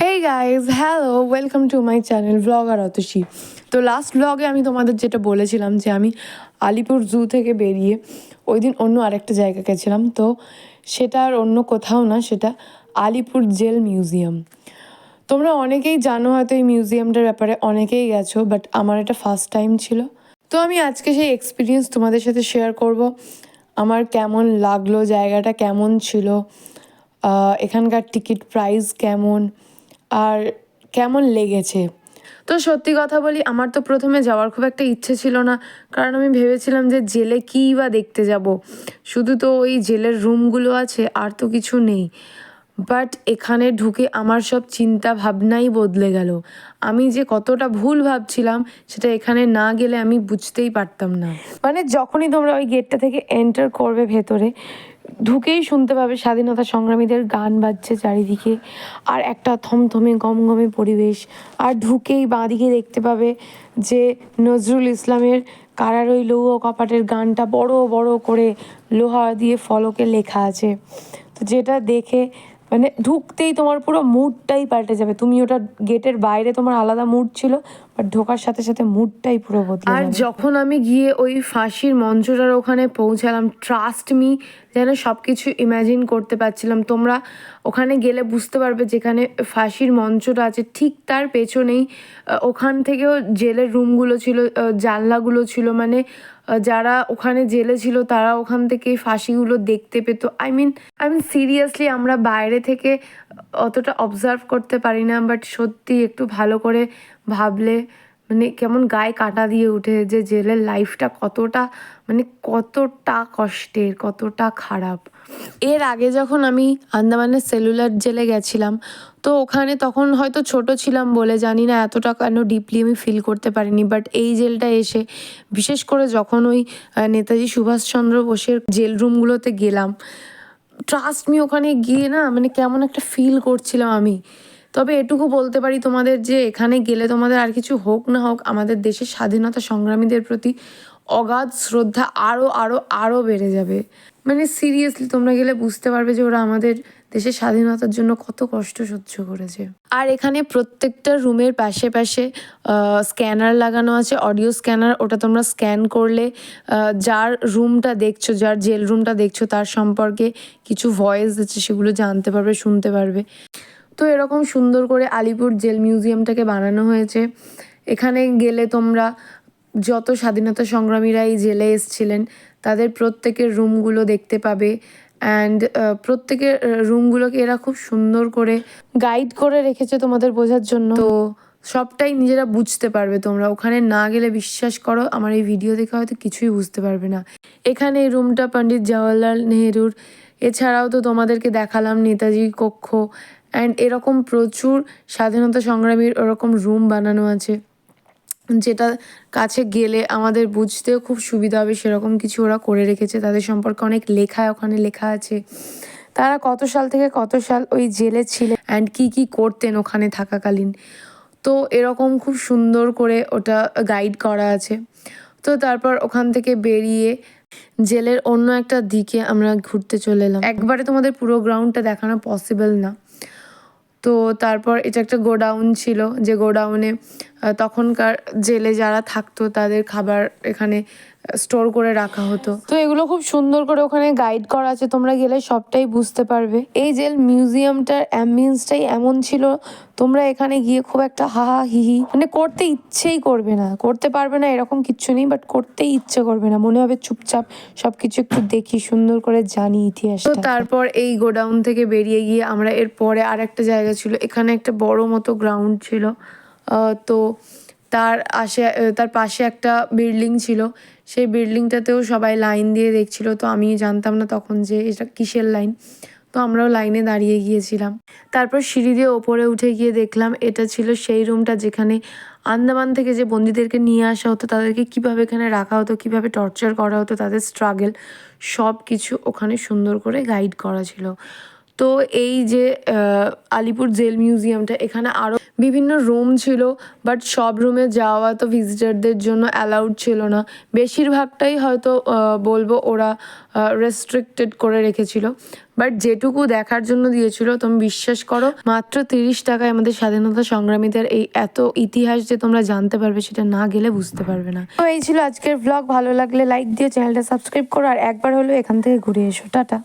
Hey guys, hello, welcome to my channel blogger Atasi. তো last ব্লগে আমি তোমাদের যেটা বলেছিলাম যে আমি আলিপুর জু থেকে বেরিয়ে ওই দিন অন্য আরেকটা জায়গা গেছিলাম। তো সেটা আর অন্য কোথাও না, সেটা আলিপুর জেল মিউজিয়াম। তোমরা অনেকেই জানো হয়তো এই মিউজিয়ামটার ব্যাপারে, অনেকেই গেছো, বাট আমার এটা ফার্স্ট টাইম ছিল। তো আমি আজকে সেই এক্সপিরিয়েন্স তোমাদের সাথে শেয়ার করব। আমার কেমন লাগলো, জায়গাটা কেমন ছিল, এখানকার টিকিট প্রাইস কেমন, আর কেমন লেগেছে। তো সত্যি কথা বলি, আমার তো প্রথমে যাওয়ার খুব একটা ইচ্ছে ছিল না, কারণ আমি ভেবেছিলাম যে জেলে কী বা দেখতে যাব, শুধু তো ওই জেলের রুমগুলো আছে, আর তো কিছু নেই। বাট এখানে ঢুকে আমার সব চিন্তা ভাবনাই বদলে গেল। আমি যে কতটা ভুল ভাবছিলাম সেটা এখানে না গেলে আমি বুঝতেই পারতাম না। মানে যখনই তোমরা ওই গেটটা থেকে এন্টার করবে ভেতরে, ঢুকেই শুনতে পাবে স্বাধীনতা সংগ্রামীদের গান বাজছে চারিদিকে, আর একটা থমথমে গমগমে পরিবেশ। আর ঢুকেই বাঁদিকে দেখতে পাবে যে নজরুল ইসলামের কারা রইল ও কপাটের গানটা বড় বড় করে লোহা দিয়ে ফলকে লেখা আছে। তো যেটা দেখে মানে ঢুকতেই তোমার পুরো মুডটাই পাল্টে যাবে। তুমি ওটা গেটের বাইরে তোমার আলাদা মুড ছিল, বাট ঢোকার সাথে সাথে মুডটাই পুরো বদলে যাবে। আর যখন আমি গিয়ে ওই ফাঁসির মঞ্চটার ওখানে পৌঁছালাম, ট্রাস্ট মি, যেন সব কিছু ইম্যাজিন করতে পারছিলাম। তোমরা ওখানে গেলে বুঝতে পারবে, যেখানে ফাঁসির মঞ্চটা আছে ঠিক তার পেছনেই ওখান থেকেও জেলের রুমগুলো ছিল, জানলাগুলো ছিল। মানে যারা ওখানে জেলে ছিল তারা ওখান থেকে ফাঁসিগুলো দেখতে পেতো। আই মিন সিরিয়াসলি আমরা বাইরে থেকে অতটা অবজার্ভ করতে পারি না, বাট সত্যি একটু ভালো করে ভাবলে মানে কেমন গায়ে কাঁটা দিয়ে উঠে, যে জেলের লাইফটা কতটা কষ্টের, কতটা খারাপ। এর আগে যখন আমি আন্দামানের সেলুলার জেলে গেছিলাম, তো ওখানে তখন হয়তো ছোট ছিলাম বলে জানি না এতটা কেন ডিপলি আমি ফিল করতে পারিনি। বাট এই জেলটা এসে, বিশেষ করে যখন ওই নেতাজি সুভাষচন্দ্র বোসের জেল রুমগুলোতে গেলাম, ট্রাস্ট মি, ওখানে গিয়ে না মানে কেমন একটা ফিল করছিলাম আমি। তবে এটুকু বলতে পারি তোমাদের, যে এখানে গেলে তোমাদের আর কিছু হোক না হোক, আমাদের দেশের স্বাধীনতা সংগ্রামীদের প্রতি অগাধ শ্রদ্ধা আরও আরও আরও বেড়ে যাবে। মানে সিরিয়াসলি তোমরা গেলে বুঝতে পারবে যে ওরা আমাদের দেশের স্বাধীনতার জন্য কত কষ্ট সহ্য করেছে। আর এখানে প্রত্যেকটা রুমের পাশে পাশে স্ক্যানার লাগানো আছে, অডিও স্ক্যানার। ওটা তোমরা স্ক্যান করলে যার রুমটা দেখছো, যার জেল রুমটা দেখছো, তার সম্পর্কে কিছু ভয়েস আছে, সেগুলো জানতে পারবে, শুনতে পারবে। তো এরকম সুন্দর করে আলিপুর জেল মিউজিয়ামটাকে বানানো হয়েছে। এখানে গেলে তোমরা যত স্বাধীনতা সংগ্রামীরা এই জেলে এসেছিলেন তাদের প্রত্যেকের রুমগুলো দেখতে পাবে। অ্যান্ড প্রত্যেকের রুমগুলোকে এরা খুব সুন্দর করে গাইড করে রেখেছে তোমাদের বোঝার জন্য। তো সবটাই নিজেরা বুঝতে পারবে তোমরা। ওখানে না গেলে বিশ্বাস করো, আমার এই ভিডিও দেখে হয়তো কিছুই বুঝতে পারবে না। এখানে এই রুমটা পণ্ডিত জওহরলাল নেহেরুর, এছাড়াও তো তোমাদেরকে দেখালাম নেতাজি কক্ষ। অ্যান্ড এরকম প্রচুর স্বাধীনতা সংগ্রামীর ওরকম রুম বানানো আছে, যেটা কাছে গেলে আমাদের বুঝতেও খুব সুবিধা হবে। সেরকম কিছু ওরা করে রেখেছে। তাদের সম্পর্কে অনেক লেখা ওখানে লেখা আছে, তারা কত সাল থেকে কত সাল ওই জেলে ছিলেন অ্যান্ড কী করতেন ওখানে থাকাকালীন। তো এরকম খুব সুন্দর করে ওটা গাইড করা আছে। তো তারপর ওখান থেকে বেরিয়ে জেলের অন্য একটা দিকে আমরা ঘুরতে চলে এলাম। একবারে তোমাদের পুরো গ্রাউন্ডটা দেখানো পসিবল না। তো তারপর এটা একটা গোডাউন ছিল, যে গোডাউনে তখনকার জেলে যারা থাকতো তাদের খাবার এখানে স্টোর করে রাখা হতো। তো এগুলো খুব সুন্দর করে ওখানে গাইড করা আছে, তোমরা গেলে সবটাই বুঝতে পারবে। এই জেল মিউজিয়ামটার অ্যাম্বিয়েন্সটাই এমন ছিল, তোমরা এখানে গিয়ে খুব একটা হাহা হিহি মানে করতে ইচ্ছেই করবে না, করতে পারবে না এরকম কিচ্ছু নেই, বাট করতেই ইচ্ছে করবে না। মনে হবে চুপচাপ সব কিছু একটু দেখি, সুন্দর করে জানি ইতিহাস। তো তারপর এই গোডাউন থেকে বেরিয়ে গিয়ে আমরা এর পরে আর একটা জায়গা ছিল, এখানে একটা বড় মতো গ্রাউন্ড ছিল। তো তার পাশে একটা বিল্ডিং ছিল, সেই বিল্ডিংটাতেও সবাই লাইন দিয়ে দেখছিল। তো আমি জানতাম না তখন যে এটা কিসের লাইন, তো আমরাও লাইনে দাঁড়িয়ে গিয়েছিলাম। তারপর সিঁড়ি দিয়ে ওপরে উঠে গিয়ে দেখলাম এটা ছিল সেই রুমটা যেখানে আন্দামান থেকে যে বন্দীদেরকে নিয়ে আসা হতো, তাদেরকে কীভাবে এখানে রাখা হতো, কীভাবে টর্চার করা হতো, তাদের স্ট্রাগল সব কিছু ওখানে সুন্দর করে গাইড করা ছিল। তো এই যে আলিপুর জেল মিউজিয়ামটা, এখানে আরও বিভিন্ন রুম ছিল, বাট সব রুমে যাওয়া তো ভিজিটারদের জন্য অ্যালাউড ছিল না। বেশিরভাগটাই হয়তো বলবো ওরা রেস্ট্রিক্টেড করে রেখেছিল, বাট যেটুকু দেখার জন্য দিয়েছিল তুমি বিশ্বাস করো, মাত্র 30 টাকায় আমাদের স্বাধীনতা সংগ্রামীদের এই এত ইতিহাস যে তোমরা জানতে পারবে, সেটা না গেলে বুঝতে পারবে না। তো এই ছিল আজকের ব্লগ। ভালো লাগলে লাইক দিও, চ্যানেলটা সাবস্ক্রাইব করো, আর একবার হলেও এখান থেকে ঘুরে এসো। টাটা।